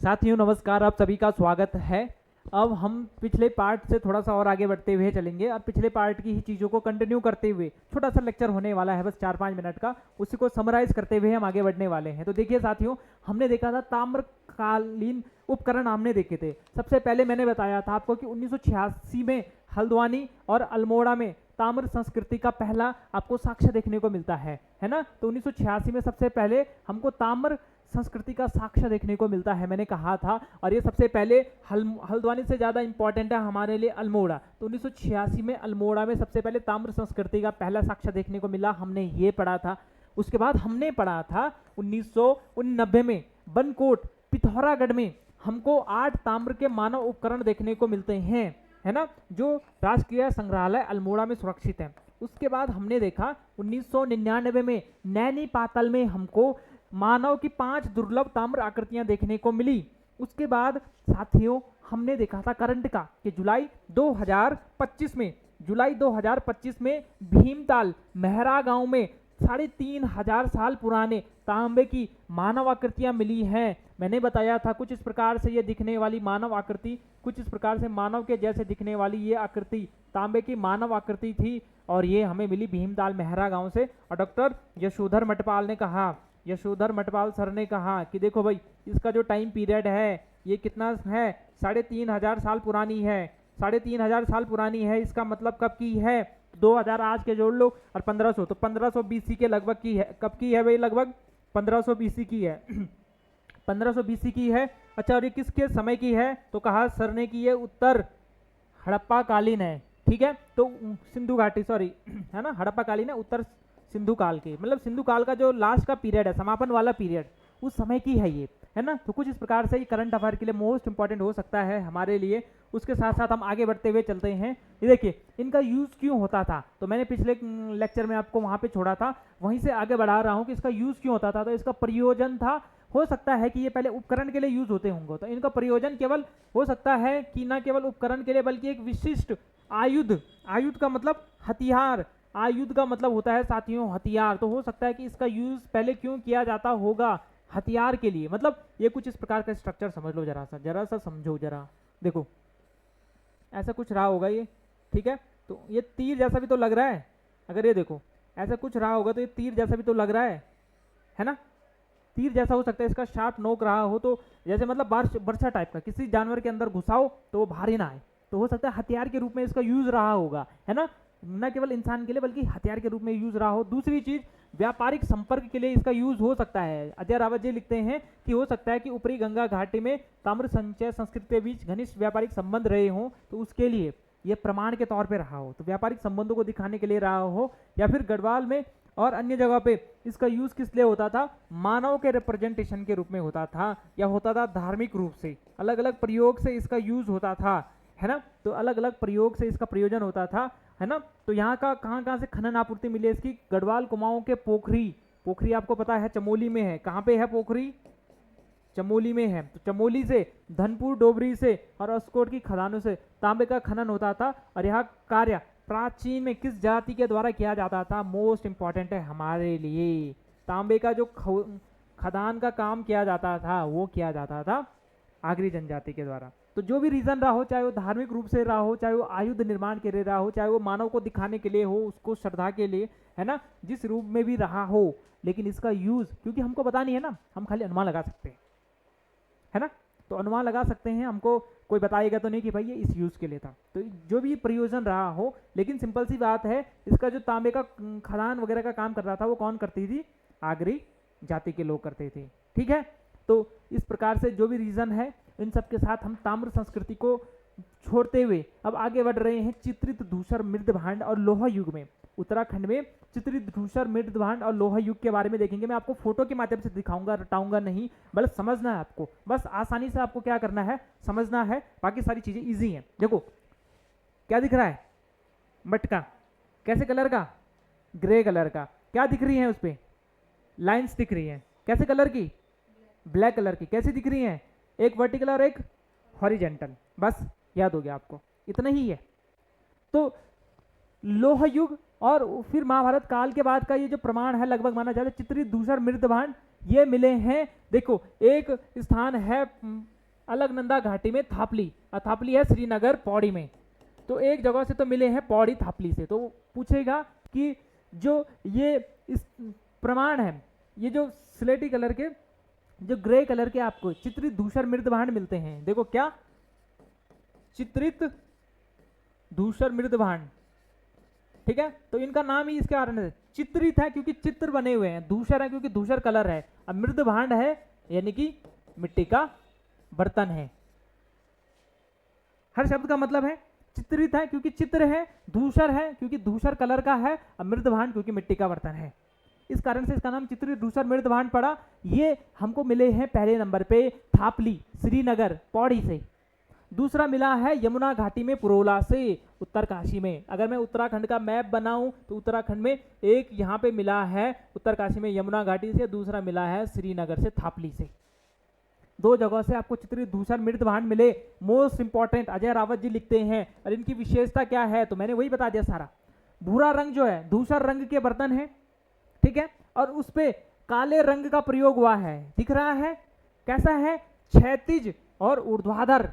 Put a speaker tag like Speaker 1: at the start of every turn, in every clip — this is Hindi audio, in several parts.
Speaker 1: साथियों नमस्कार, आप सभी का स्वागत है। अब हम पिछले पार्ट से थोड़ा सा और आगे बढ़ते हुए चलेंगे। अब पिछले पार्ट की ही चीज़ों को कंटिन्यू करते हुए छोटा सा लेक्चर होने वाला है, बस 4-5 मिनट का, उसी को समराइज करते हुए हम आगे बढ़ने वाले हैं। तो देखिए साथियों, हमने देखा था ताम्रकालीन उपकरण हमने देखे थे। सबसे पहले मैंने बताया था आपको कि 1986 में हल्द्वानी और अल्मोड़ा में ताम्र संस्कृति का पहला आपको साक्ष्य देखने को मिलता है ना। तो 1986 में सबसे पहले हमको ताम्र संस्कृति का साक्ष्य देखने को मिलता है, मैंने कहा था। और ये सबसे पहले हल्द्वानी से ज़्यादा इंपॉर्टेंट है हमारे लिए अल्मोड़ा। तो 1986 में अल्मोड़ा में सबसे पहले ताम्र संस्कृति का पहला साक्ष्य देखने को मिला, हमने ये पढ़ा था। उसके बाद हमने पढ़ा था 1989 में बनकोट पिथौरागढ़ में हमको 8 ताम्र के मानव उपकरण देखने को मिलते हैं, है ना, जो राष्ट्रीय संग्रहालय अल्मोड़ा में सुरक्षित है। उसके बाद हमने देखा 1999 में नैनी पातल में हमको मानव की 5 दुर्लभ ताम्र आकृतियां देखने को मिली। उसके बाद साथियों हमने देखा था करंट का कि जुलाई 2025 में भीमताल मेहरा गांव में 3,500 साल पुराने तांबे की मानव आकृतियां मिली हैं। मैंने बताया था कुछ इस प्रकार से ये दिखने वाली मानव आकृति, कुछ इस प्रकार से मानव के जैसे दिखने वाली ये आकृति तांबे की मानव आकृति थी, और ये हमें मिली भीमताल मेहरा गांव से। और डॉक्टर यशोधर मटपाल सर ने कहा कि देखो भाई, इसका जो टाइम पीरियड है ये कितना है, 3,500 साल पुरानी है। 3,500 साल पुरानी है, इसका मतलब कब की है, 2000 आज के जोड़ लो और 1500, तो 1500 बीसी के लगभग की है। कब की है भाई, लगभग 1500 बीसी की है। 1500 बीसी की है। अच्छा, और ये किसके समय की है, तो कहा सर ने कि ये उत्तर हड़प्पा कालीन है। ठीक है, तो सिंधु घाटी, सॉरी है ना, हड़प्पा कालीन है, उत्तर सिंधु काल के, मतलब सिंधु काल का जो लास्ट का पीरियड है, समापन वाला पीरियड, उस समय की है ये, है ना। तो कुछ इस प्रकार से ये करंट अफेयर के लिए मोस्ट इंपॉर्टेंट हो सकता है हमारे लिए। उसके साथ साथ हम आगे बढ़ते हुए चलते हैं। ये देखिए इनका यूज क्यों होता था, तो मैंने पिछले लेक्चर में आपको वहां पे छोड़ा था, वहीं से आगे बढ़ा रहा हूं कि इसका यूज क्यों होता था। तो इसका प्रयोजन था, हो सकता है कि ये पहले उपकरण के लिए यूज होते होंगे, तो इनका प्रयोजन केवल हो सकता है कि ना केवल उपकरण के लिए बल्कि एक विशिष्ट आयुध का मतलब हथियार, आयुध का मतलब होता है साथियों हथियार। तो हो सकता है कि इसका यूज पहले क्यों किया जाता होगा, हथियार के लिए। मतलब ये कुछ इस प्रकार का स्ट्रक्चर समझ लो, जरा सा समझो, जरा देखो ऐसा कुछ रहा होगा ये। ठीक है, तो ये तीर जैसा भी तो लग रहा है, अगर ये देखो ऐसा कुछ रहा होगा तो ये तीर जैसा भी तो लग रहा है ना, तीर जैसा हो सकता है, इसका शार्प नोक रहा हो, तो जैसे मतलब बर्छा टाइप का किसी जानवर के अंदर घुसाओ तो वो भारी ना आए, तो हो सकता है हथियार के रूप में इसका यूज रहा होगा, है ना, न केवल इंसान के लिए बल्कि हथियार के रूप में यूज रहा हो। दूसरी चीज, व्यापारिक संपर्क के लिए इसका यूज हो सकता है। अजय रावत जी लिखते हैं कि हो सकता है कि ऊपरी गंगा घाटी में ताम्र संचय संस्कृति के बीच घनिष्ठ व्यापारिक संबंध रहे हों, तो उसके लिए यह प्रमाण के तौर पर रहा हो, तो व्यापारिक संबंधों को दिखाने के लिए रहा हो। या फिर गढ़वाल में और अन्य जगह पे इसका यूज किस लिए होता था, मानव के रिप्रेजेंटेशन के रूप में होता था, या होता था धार्मिक रूप से। अलग अलग प्रयोग से इसका यूज होता था, है ना, तो अलग अलग प्रयोग से इसका प्रयोजन होता था, है ना। तो यहाँ का कहाँ से खनन आपूर्ति मिली है इसकी, गढ़वाल कुमाऊं के पोखरी आपको पता है चमोली में है। कहाँ पे है पोखरी, चमोली में है। तो चमोली से, धनपुर डोबरी से और अस्कोट की खदानों से तांबे का खनन होता था। और यह कार्य प्राचीन में किस जाति के द्वारा किया जाता था, मोस्ट इंपॉर्टेंट है हमारे लिए। तांबे का जो खदान का काम किया जाता था वो किया जाता था आगरी जनजाति के द्वारा। तो जो भी रीजन रहा हो, चाहे वो धार्मिक रूप से रहा हो, चाहे वो आयुध निर्माण के लिए रहा हो, चाहे वो मानव को दिखाने के लिए हो, उसको श्रद्धा के लिए, है ना, जिस रूप में भी रहा हो, लेकिन इसका यूज क्योंकि हमको पता नहीं है ना, हम खाली अनुमान लगा सकते हैं, है ना। तो अनुमान लगा सकते हैं, हमको कोई बताएगा तो नहीं कि भाई ये इस यूज के लिए था। तो जो भी प्रयोजन रहा हो, लेकिन सिंपल सी बात है, इसका जो तांबे का खदान वगैरह का काम करता था वो कौन करती थी, आगरी जाति के लोग करते थे। ठीक है, तो इस प्रकार से जो भी रीजन है, इन सब के साथ हम ताम्र संस्कृति को छोड़ते हुए अब आगे बढ़ रहे हैं चित्रित धूसर मृद भांड और लोहा युग में। उत्तराखंड में चित्रित धूसर मृद भांड और लोहा युग के बारे में देखेंगे। मैं आपको फोटो के माध्यम से दिखाऊंगा, रटाऊंगा नहीं, बस समझना है आपको, बस आसानी से आपको क्या करना है, समझना है, बाकी सारी चीजें इजी हैं। देखो क्या दिख रहा है, मटका कैसे कलर का, ग्रे कलर का। क्या दिख रही है उस पर, लाइन्स दिख रही है, कैसे कलर की, ब्लैक कलर की। कैसी दिख रही है, एक वर्टिकल और एक हॉरिजेंटल। बस याद हो गया आपको, इतना ही है। तो लोह युग और फिर महाभारत काल के बाद का ये जो प्रमाण है, लगभग माना जाता है चित्रित धूसर मृद भांड, ये मिले हैं। देखो एक स्थान है अलकनंदा घाटी में थापली, और थापली है श्रीनगर पौड़ी में। तो एक जगह से तो मिले हैं पौड़ी थापली से। तो पूछेगा कि जो ये इस प्रमाण है, ये जो स्लेटी कलर के, जो ग्रे कलर के आपको चित्रित धूसर मृद भांड मिलते हैं, देखो क्या चित्रित धूसर मृद भांड, ठीक है। तो इनका नाम ही इसके कारण है चित्रित है, क्योंकि चित्र बने हुए हैं, धूसर है क्योंकि धूसर कलर है, अब मृद भांड है यानी कि मिट्टी का बर्तन है। हर शब्द का मतलब है, चित्रित है क्योंकि चित्र है, धूसर है क्योंकि धूसर कलर का है, और मृद भांड क्योंकि मिट्टी का बर्तन है। इस कारण से इसका नाम चित्रित धूसर मृद भांड पड़ा। ये हमको मिले हैं पहले नंबर पे थापली श्रीनगर पौड़ी से। दूसरा मिला है यमुना घाटी में पुरोला से उत्तरकाशी में। अगर मैं उत्तराखंड का मैप बनाऊं तो उत्तराखंड में एक यहाँ पे मिला है उत्तरकाशी में यमुना घाटी से, दूसरा मिला है श्रीनगर से थापली से। दो जगह से आपको चित्रित धूसर मृद भांड मिले। मोस्ट इंपॉर्टेंट अजय रावत जी लिखते हैं, और इनकी विशेषता क्या है तो मैंने वही बता दिया सारा। भूरा रंग जो है धूसर रंग के बर्तन है, ठीक है, और उस पे काले रंग का प्रयोग हुआ है, दिख रहा है कैसा है, क्षैतिज और ऊर्ध्वाधर,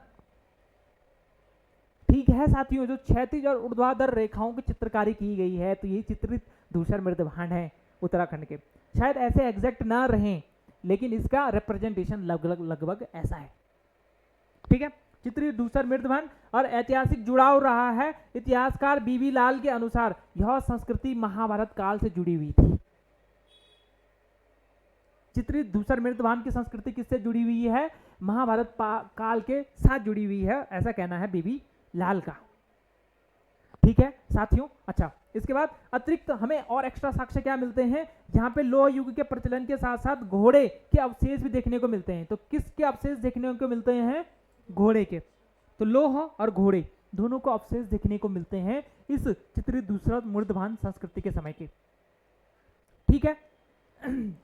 Speaker 1: ठीक है साथियों, जो क्षैतिज और ऊर्ध्वाधर रेखाओं की चित्रकारी की गई है, तो ये चित्रित धूसर मृद भांड है उत्तराखंड के। शायद ऐसे एग्जैक्ट ना रहें, लेकिन इसका रिप्रेजेंटेशन लगभग ऐसा है, ठीक है। चित्रित धूसर मृद भांड और ऐतिहासिक जुड़ाव रहा है। इतिहासकार बीबी लाल के अनुसार यह संस्कृति महाभारत काल से जुड़ी हुई थी। चित्रित धूसर मृद भांड की संस्कृति किससे जुड़ी हुई है, महाभारत काल के साथ जुड़ी हुई है, ऐसा कहना है बीबी लाल का, ठीक है साथियों। अच्छा, इसके बाद अतिरिक्त हमें और एक्स्ट्रा साक्ष्य क्या मिलते हैं, यहाँ पे लोह युग के प्रचलन के साथ साथ घोड़े के अवशेष भी देखने को मिलते हैं। तो किसके अवशेष देखने को मिलते हैं, घोड़े के। तो लोह और घोड़े दोनों को अवशेष देखने को मिलते हैं इस चित्रित धूसर मृद भांड संस्कृति के समय के, ठीक है।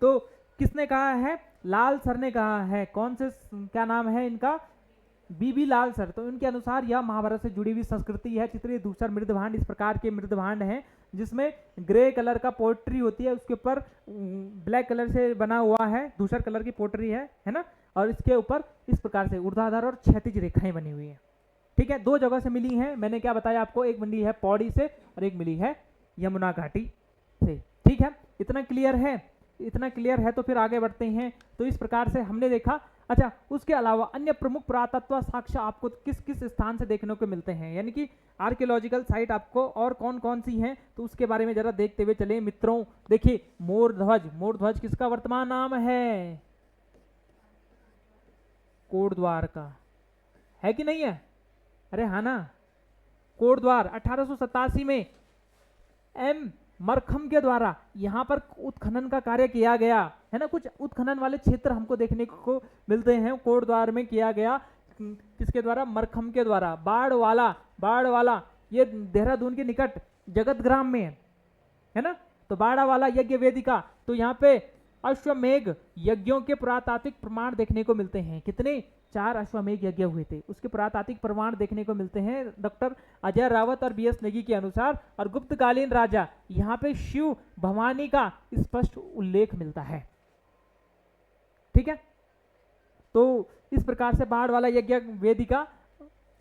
Speaker 1: तो किसने कहा है, लाल सर ने कहा है। कौन से, क्या नाम है इनका, बीबी लाल सर। तो इनके अनुसार यह महाभारत से जुड़ी हुई संस्कृति है। चित्रित धूसर मृद भांड इस प्रकार के मृद भांड हैं जिसमें ग्रे कलर का पोट्री होती है, उसके ऊपर ब्लैक कलर से बना हुआ है, धूसर कलर की पोट्री है ना, और इसके ऊपर इस प्रकार से ऊर्ध्वाधर और क्षैतिज रेखाएं बनी हुई है, ठीक है। दो जगह से मिली हैं, मैंने क्या बताया आपको, एक मिली है पौड़ी से और एक मिली है यमुना घाटी से, ठीक है। इतना क्लियर है, इतना क्लियर है तो फिर आगे बढ़ते हैं। तो इस प्रकार से हमने देखा। अच्छा, उसके अलावा अन्य प्रमुख पुरातत्व साक्ष्य आपको किस किस स्थान से देखने को मिलते हैं, यानी कि आर्कियोलॉजिकल साइट आपको और कौन कौन सी हैं, तो उसके बारे में जरा देखते हुए चले मित्रों। देखिए मोर ध्वज, मोर ध्वज किसका वर्तमान नाम है, कोटद्वार का, है कि नहीं है, अरे हाँ ना, कोटद्वार 1887 में एम मरखम के द्वारा यहाँ पर उत्खनन का कार्य किया गया है ना। कुछ उत्खनन वाले क्षेत्र हमको देखने को मिलते हैं कोटद्वार में, किया गया किसके द्वारा, मरखम के द्वारा। बाड़ वाला ये देहरादून के निकट जगतग्राम में है ना। तो बाड़ा वाला यज्ञ वेदिका, तो यहाँ पे अश्वमेघ यज्ञों के पुरातात्विक प्रमाण देखने को मिलते हैं। कितने, 4 अश्वमेघ यज्ञ हुए थे, उसके पुरातात्विक प्रमाण देखने को मिलते हैं डॉक्टर अजय रावत और BS नेगी के अनुसार। और गुप्तकालीन राजा, यहाँ पे शिव भवानी का स्पष्ट उल्लेख मिलता है, ठीक है। तो इस प्रकार से बाढ़ वाला यज्ञ वेदिका,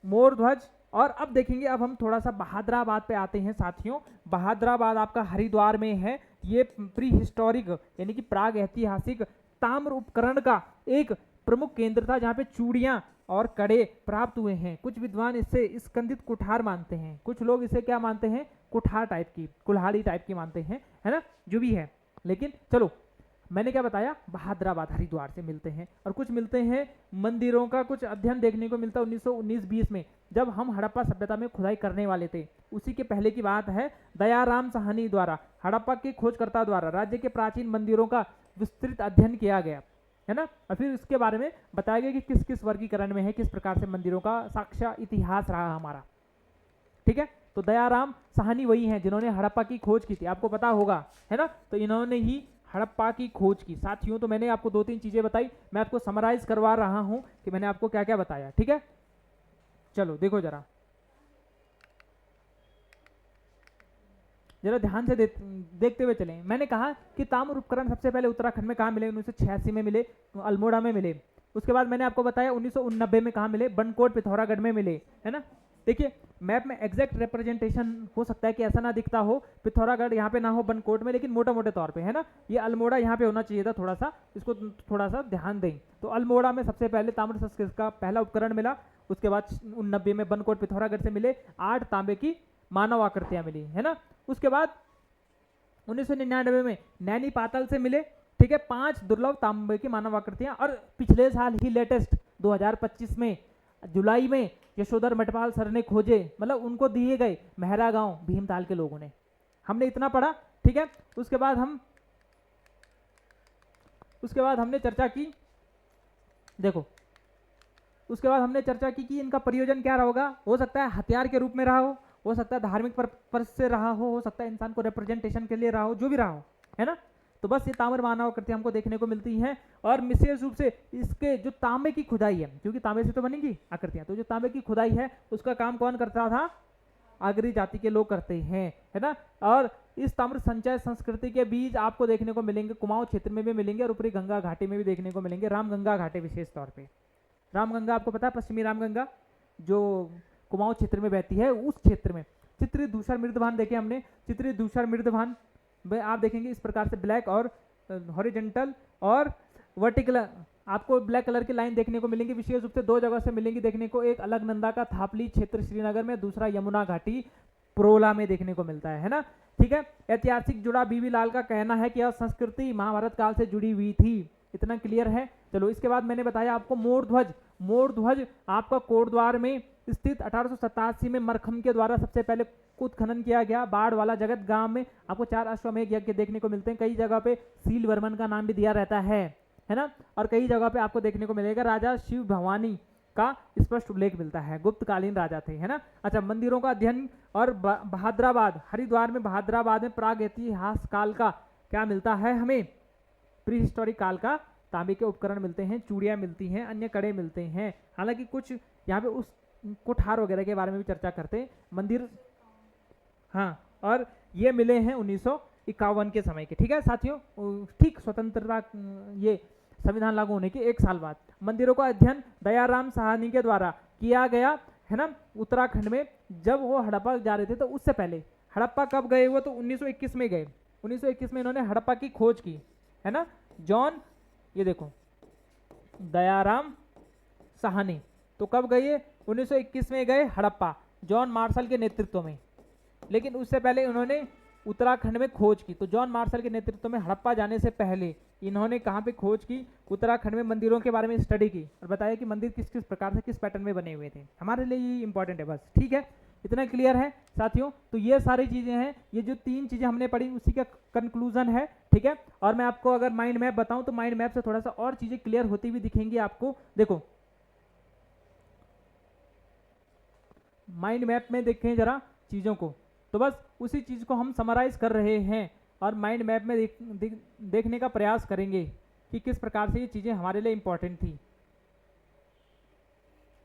Speaker 1: मोर ध्वज। और अब देखेंगे, अब हम थोड़ा सा बहादुराबाद पे आते हैं साथियों। बहादुराबाद आपका हरिद्वार में है। ये प्री हिस्टोरिक यानी कि प्राग ऐतिहासिक ताम्र उपकरण का एक प्रमुख केंद्र था, जहाँ पे चूड़ियां और कड़े प्राप्त हुए हैं। कुछ विद्वान इसे स्कंदित कुठार मानते हैं, कुछ लोग इसे क्या मानते हैं, कुठार टाइप की, कुल्हाड़ी टाइप की मानते हैं, है ना, जो भी है। लेकिन चलो, मैंने क्या बताया, बहादुराबाद हरिद्वार से मिलते हैं। और कुछ मिलते हैं मंदिरों का कुछ अध्ययन देखने को मिलता है 1919-20 में, जब हम हड़प्पा सभ्यता में खुदाई करने वाले थे। उसी के पहले की बात है। दयाराम साहनी द्वारा, हड़प्पा के खोजकर्ता द्वारा राज्य के प्राचीन मंदिरों का विस्तृत अध्ययन किया गया, है ना। और फिर इसके बारे में बताया गया कि किस किस वर्गीकरण में है, किस प्रकार से मंदिरों का साक्ष्य इतिहास रहा हमारा, ठीक है। तो दयाराम साहनी वही हैं जिन्होंने हड़प्पा की खोज की थी, आपको पता होगा, है ना। तो इन्होंने ही हड़प्पा की खोज की साथियों। तो मैंने आपको 2-3 चीजें बताई, मैं आपको समराइज करवा रहा हूं कि मैंने आपको क्या क्या बताया, ठीक है। चलो देखो जरा, जरा ध्यान से देखते हुए चलें। मैंने कहा कि ताम्र उपकरण सबसे पहले उत्तराखंड में कहाँ मिले, 1986 में मिले, अल्मोड़ा में मिले। उसके बाद मैंने आपको बताया 1989 में कहाँ मिले, बनकोट पिथौरागढ़ में मिले, है ना। देखिए मैप में एग्जैक्ट रिप्रेजेंटेशन हो सकता है कि ऐसा ना दिखता हो, पिथौरागढ़ यहाँ पे ना हो बनकोट में, लेकिन मोटा मोटे तौर पे, है ना। ये अल्मोड़ा यहाँ पे होना चाहिए था, थोड़ा सा इसको थोड़ा सा ध्यान दें। तो अल्मोड़ा में सबसे पहले ताम्र संस्कृत का पहला उपकरण मिला। उसके बाद 89 में बनकोट पिथौरागढ़ से मिले 8 तांबे की मानव आकृतियां मिली, है ना। उसके बाद 1999 में नैनी पातल से मिले, ठीक है, 5 दुर्लभ तांबे की मानव आकृतियां। और पिछले साल ही लेटेस्ट 2025 में जुलाई में यशोधर मटपाल सर ने खोजे, मतलब उनको दिए गए मेहरा गांव भीमताल के लोगों ने। हमने इतना पढ़ा, ठीक है। उसके बाद हमने चर्चा की, देखो उसके बाद हमने चर्चा की कि इनका प्रयोजन क्या रहा होगा। हो सकता है हथियार के रूप में रहा हो सकता है धार्मिक पर्पस से रहा हो सकता है इंसान को रिप्रेजेंटेशन के लिए रहा हो, जो भी रहा हो, है ना। तो बस ये ताम्र मानव आकृति हमको देखने को मिलती हैं। और विशेष रूप से इसके जो तांबे की खुदाई है, क्योंकि तांबे से तो बनेंगी आकृतियां, तो जो तांबे की खुदाई है उसका काम कौन करता था, आगरी जाति के लोग करते हैं, है ना। और इस ताम्र संचय संस्कृति के बीज आपको देखने को मिलेंगे कुमाऊं क्षेत्र में भी मिलेंगे और ऊपरी गंगा घाटी में भी देखने को मिलेंगे। रामगंगा घाटी विशेष तौर पे, रामगंगा आपको पता है, पश्चिमी रामगंगा जो कुमाऊं क्षेत्र में बहती है, उस क्षेत्र में चित्रित धूसर मृदभान देखे हमने। चित्रित धूसर मृदभान आप देखेंगे इस प्रकार से ब्लैक और हॉरिजॉन्टल और वर्टिकल आपको ब्लैक कलर की लाइन देखने को मिलेंगी। विशेष रूप से 2 जगह से मिलेंगी देखने को, एक अलकनंदा का थापली क्षेत्र श्रीनगर में, दूसरा यमुना घाटी प्रोला में देखने को मिलता है ना, ठीक है। ऐतिहासिक जुड़ा बीवी लाल का कहना है कि यह संस्कृति महाभारत काल से जुड़ी हुई थी। इतना क्लियर है। चलो इसके बाद मैंने बताया आपको मोर ध्वज आपका कोटद्वार में स्थित 1887 में मरखम के द्वारा सबसे पहले उत्खनन किया गया। बाढ़ वाला जगत गांव में आपको 4 अश्वमेध यज्ञ देखने को मिलते हैं। कई जगह पे सील वर्मन का नाम भी दिया रहता है ना। और कई जगह पे आपको देखने को मिलेगा राजा शिव भवानी का स्पष्ट उल्लेख मिलता है, गुप्तकालीन राजा थे, है ना। अच्छा, मंदिरों का अध्ययन और बहादराबाद, हरिद्वार में बहादराबाद में प्राग इतिहास काल का क्या मिलता है हमें, प्री हिस्टोरिक काल का तांबे के उपकरण मिलते हैं, चूड़ियाँ मिलती हैं, अन्य कड़े मिलते हैं। हालांकि कुछ यहाँ पे उस कुठार वगैरह के बारे में भी चर्चा करते हैं। मंदिर, हाँ, और ये मिले हैं 1951 के समय के, ठीक है साथियों, ठीक स्वतंत्रता ये संविधान लागू होने के 1 साल बाद। मंदिरों का अध्ययन दयाराम साहनी के द्वारा किया गया, है ना, उत्तराखंड में। जब वो हड़प्पा जा रहे थे तो उससे पहले, हड़प्पा कब गए वो, तो 1921 में गए। 1921 में इन्होंने हड़प्पा की खोज की, है ना। जॉन, ये देखो दयाराम साहनी, तो कब गए, 1921 में गए हड़प्पा, जॉन मार्शल के नेतृत्व में। लेकिन उससे पहले उन्होंने उत्तराखंड में खोज की। तो जॉन मार्शल के नेतृत्व में हड़प्पा जाने से पहले इन्होंने कहाँ पे खोज की, उत्तराखंड में मंदिरों के बारे में स्टडी की और बताया कि मंदिर किस किस प्रकार से किस पैटर्न में बने हुए थे। हमारे लिए ये इंपॉर्टेंट है, बस ठीक है, इतना क्लियर है साथियों। तो ये सारी चीजें हैं, ये जो 3 चीजें हमने पढ़ी उसी का कंक्लूजन है, ठीक है। और मैं आपको अगर माइंड मैप बताऊं तो माइंड मैप से थोड़ा सा और चीजें क्लियर होती हुई दिखेंगी आपको। देखो माइंड मैप में देखें जरा चीजों को, तो बस उसी चीज को हम समराइज कर रहे हैं और माइंड मैप में देखने का प्रयास करेंगे कि किस प्रकार से ये चीजें हमारे लिए इंपॉर्टेंट थी।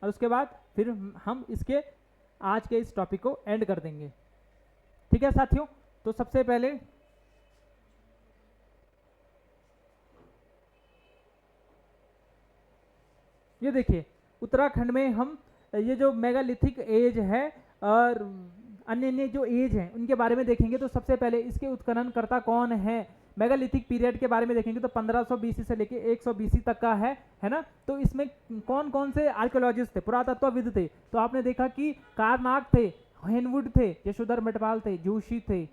Speaker 1: और उसके बाद फिर हम इसके आज के इस टॉपिक को एंड कर देंगे, ठीक है साथियों। तो सबसे पहले ये देखिए, उत्तराखंड में हम ये जो मेगालिथिक एज है और अन्य जो एज हैं उनके बारे में देखेंगे। तो सबसे पहले इसके उत्खननकर्ता कौन है, मेगालिथिक पीरियड के बारे में देखेंगे तो 1500 बीसी से लेके 100 बीसी तक का है ना। तो इसमें कौन कौन से आर्कियोलॉजिस्ट थे, पुरातत्वविद थे। तो आपने देखा कि कारनाग थे, हेनवुड थे, यशोधर मटपाल थे, जोशी थे,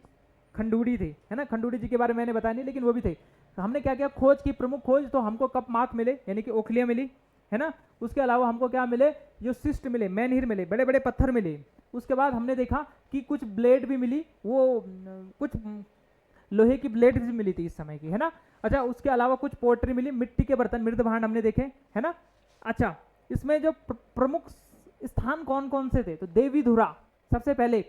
Speaker 1: खंडूड़ी थे, है ना। खंडूड़ी जी के बारे में मैंने बताया नहीं, लेकिन वो भी थे। हमने क्या किया, खोज की, प्रमुख खोज। तो हमको कप मार्क मिले, यानी कि ओखलियां मिली, है ना। उसके अलावा हमको क्या मिले, जो सिस्ट मिले, मैनहिर मिले, बड़े बड़े पत्थर मिले। उसके बाद हमने देखा कि कुछ ब्लेड भी मिली, वो कुछ लोहे की ब्लेड भी मिली थी इस समय की, है ना। अच्छा, उसके अलावा कुछ पोट्री मिली, मिट्टी के बर्तन, मृद भांड हमने देखे, है ना। अच्छा, इसमें जो प्रमुख स्थान कौन कौन से थे, तो देवीधुरा सबसे पहले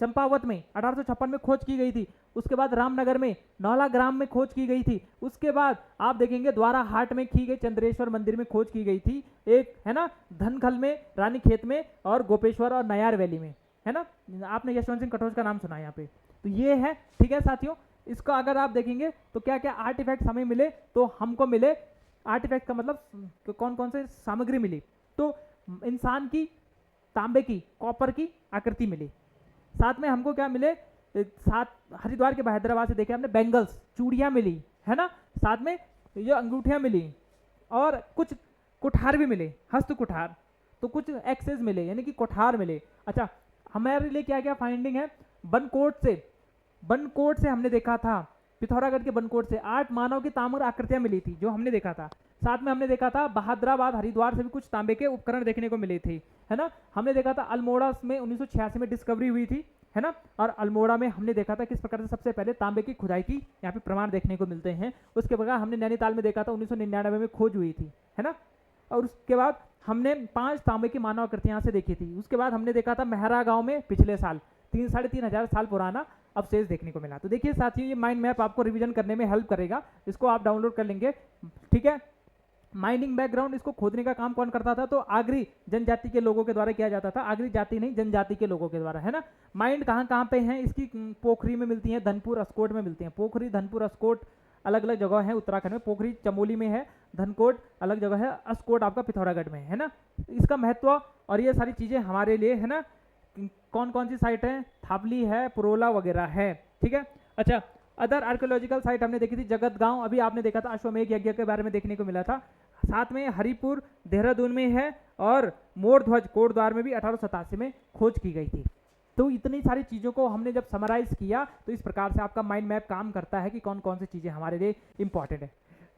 Speaker 1: चंपावत में 1856 में खोज की गई थी। उसके बाद रामनगर में नौलाग्राम में खोज की गई थी। उसके बाद आप देखेंगे द्वारा हाट में की गई, चंद्रेश्वर मंदिर में खोज की गई थी एक, है ना। धनखल में, रानीखेत में और गोपेश्वर और नयार वैली में, है ना। आपने यशवंत सिंह कटोच का नाम सुना यहाँ पे। तो ये है, ठीक है साथियों। इसको अगर आप देखेंगे तो क्या क्या आर्टिफैक्ट्स हमें मिले, तो हमको मिले आर्टिफैक्ट का मतलब कौन कौन से सामग्री मिली, तो इंसान की तांबे की, कॉपर की आकृति मिली। साथ में हमको क्या मिले, साथ हरिद्वार के हैदराबाद से देखे हमने बैंगल्स, चूड़ियाँ मिली है ना, साथ में ये अंगूठियाँ मिली और कुछ कुठार भी मिले, हस्त कुठार, तो कुछ एक्सेस मिले यानी कि कुठार मिले। अच्छा, हमारे लिए क्या क्या फाइंडिंग है, बनकोट से हमने देखा था, पिथौरागढ़ के बनकोट से 8 मानव की ताम्र आकृतियां मिली थी जो हमने देखा था। साथ में हमने देखा था बहादुराबाद हरिद्वार से भी कुछ तांबे के उपकरण देखने को मिले थे, है ना। हमने देखा था अल्मोड़ा में 1986 में डिस्कवरी हुई थी, है ना, और अल्मोड़ा में हमने देखा था किस प्रकार से सबसे पहले तांबे की खुदाई की यहाँ पे प्रमाण देखने को मिलते हैं। उसके बाद हमने नैनीताल में देखा था 1999 में खोज हुई थी, है ना। और उसके बाद हमने 5 तांबे की मानव आकृति यहाँ से देखी थी। उसके बाद हमने देखा था मेहरा गांव में पिछले साल 3-3.5 साल पुराना अवशेष देखने को मिला। तो देखिए साथियों, ये माइंड मैप आपको रिवीजन करने में हेल्प करेगा, इसको आप डाउनलोड कर लेंगे, ठीक है। माइनिंग बैकग्राउंड, इसको खोदने का काम कौन करता था, तो आगरी जनजाति के लोगों के द्वारा किया जाता था, आगरी जाति नहीं जनजाति के लोगों के द्वारा, है ना। माइंड कहाँ कहाँ पे हैं, इसकी पोखरी में मिलती है, धनपुर अस्कोट में मिलती है। पोखरी, धनपुर, अस्कोट अलग अलग जगह है उत्तराखंड में। पोखरी चमोली में है, धनकोट अलग जगह है, अस्कोट आपका पिथौरागढ़ में है ना। इसका महत्व और ये सारी चीजें हमारे लिए, है ना, कौन कौन सी साइट है, थापली है, पुरोला वगैरह है, ठीक है। अच्छा, अदर आर्कियोलॉजिकल साइट हमने देखी थी जगत गांव, अभी आपने देखा था अश्वमेध यज्ञ के बारे में देखने को मिला था। साथ में हरिपुर देहरादून में है और मोरध्वज कोटद्वार में भी 1887 में खोज की गई थी। तो इतनी सारी चीज़ों को हमने जब समराइज किया तो इस प्रकार से आपका माइंड मैप काम करता है कि कौन कौन सी चीज़ें हमारे लिए इंपॉर्टेंट है,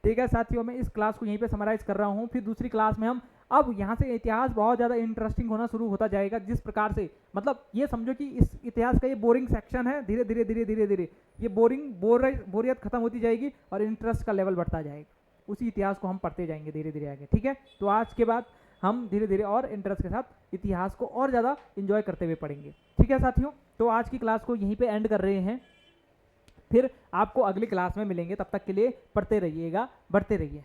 Speaker 1: ठीक है साथियों। मैं इस क्लास को यहीं पे समराइज कर रहा हूँ, फिर दूसरी क्लास में हम अब यहाँ से इतिहास बहुत ज़्यादा इंटरेस्टिंग होना शुरू होता जाएगा। जिस प्रकार से मतलब ये समझो कि इस इतिहास का ये बोरिंग सेक्शन है, धीरे धीरे धीरे धीरे धीरे ये बोरियत खत्म होती जाएगी और इंटरेस्ट का लेवल बढ़ता जाएगा। उसी इतिहास को हम पढ़ते जाएंगे धीरे धीरे आगे, ठीक है। तो आज के बाद हम धीरे धीरे और इंटरेस्ट के साथ इतिहास को और ज़्यादा इंजॉय करते हुए पढ़ेंगे, ठीक है साथियों। तो आज की क्लास को यहीं पे एंड कर रहे हैं, फिर आपको अगली क्लास में मिलेंगे। तब तक के लिए पढ़ते रहिएगा, बढ़ते रहिए।